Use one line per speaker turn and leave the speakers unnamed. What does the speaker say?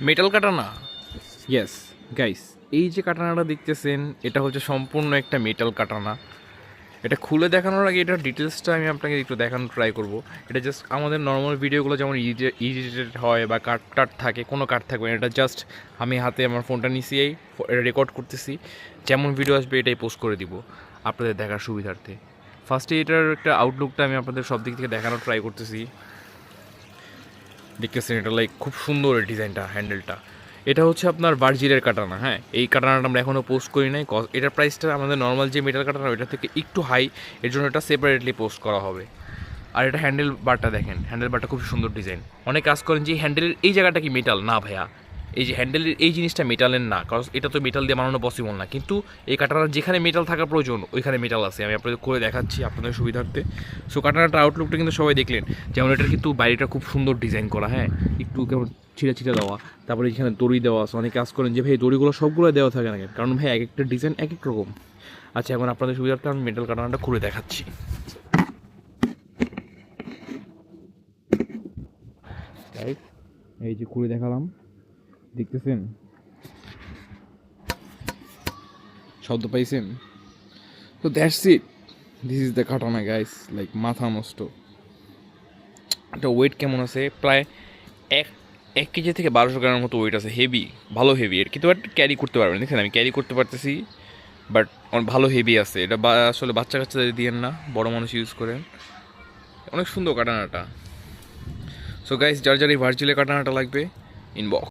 Metal কাটানা, yes guys, এই যে কাটানাটা দেখতেছেন এটা হচ্ছে সম্পূর্ণ একটা মেটাল কাটানা। এটা খুলে দেখানোর আগে এটার ডিটেলসটা আমি আপনাকে একটু দেখানোর ট্রাই করব। এটা জাস্ট আমাদের নর্মাল ভিডিওগুলো যেমন এডিটেড হয় বা কাট টাট থাকে, কোনো কাট থাকবে না। এটা জাস্ট আমি হাতে আমার ফোনটা নিয়েই এটা রেকর্ড করতেছি, যেমন ভিডিও আসবে এটাই পোস্ট করে দিব আপনাদের দেখার সুবিধার্থে। ফার্স্টে এটার একটা আউটলুকটা আমি আপনাদের সব দিক থেকে দেখানোর ট্রাই করতেছি। দেখতেছেন এটা লাইক খুব সুন্দর এই ডিজাইনটা, হ্যান্ডেলটা। এটা হচ্ছে আপনার ভার্জিলের কাটানা। হ্যাঁ, এই কাটানাটা আমরা এখনও পোস্ট করি নাই, এটার প্রাইসটা আমাদের নর্মাল যে মেটাল কাটানা ওইটা থেকে একটু হাই, এর জন্য এটা সেপারেটলি পোস্ট করা হবে। আর এটা হ্যান্ডেল বারটা দেখেন, হ্যান্ডেল বারটা খুব সুন্দর ডিজাইন। অনেক কাজ করেন যে হ্যান্ডেলের এই জায়গাটা কি মেটাল, না ভাইয়া, এই যে হ্যান্ডেলের এই জিনিসটা মেটালের না, কারণ এটা তো মেটাল দিয়ে বানানো পসিবল না। কিন্তু এই কাটানার যেখানে মেটাল থাকা প্রয়োজন ওইখানে মেটাল আছে, আমি আপনাদের করে দেখাচ্ছি আপনাদের সুবিধার্থে। সো কাটানাটার আউটলুকটা কিন্তু সবাই দেখলেন, যেমন এটার কিন্তু বাইরেটা খুব সুন্দর ডিজাইন করা। হ্যাঁ, একটু কেমন ছিঁড়ে ছিঁড়ে দেওয়া, তারপরে এখানে দড়ি দেওয়া আছে। অনেকে কাজ করেন যে ভাই দড়িগুলো সবগুলো দেওয়া থাকে না কেন, কারণ ভাই এক একটা ডিজাইন এক এক রকম। আচ্ছা, এখন আপনাদের সুবিধার্থে আমি মেটাল কাটানাটা খুলে দেখাচ্ছি। এই যে খুলে দেখালাম, দেখতেছেন শব্দ পাইছেন? তো that's it, this is the কাটানা guys. Like মাথা নষ্ট। এটা ওয়েট কেমন আছে? প্রায় এক এক কেজি থেকে 1200 গ্রামের মতো ওয়েট আছে। হেভি, ভালো হেভি। এর কিন্তু ক্যারি করতে পারবেন, দেখেন আমি ক্যারি করতে পারতেছি, বাট ভালো হেভি আছে। এটা আসলে বাচ্চা কাচ্চাদের দিয়েন না, বড় মানুষ ইউজ করেন। অনেক সুন্দর কাটানাটা। সো গাইস, যার যার এই ভার্চুয়ালি কাটানাটা লাগবে, ইনবক্স।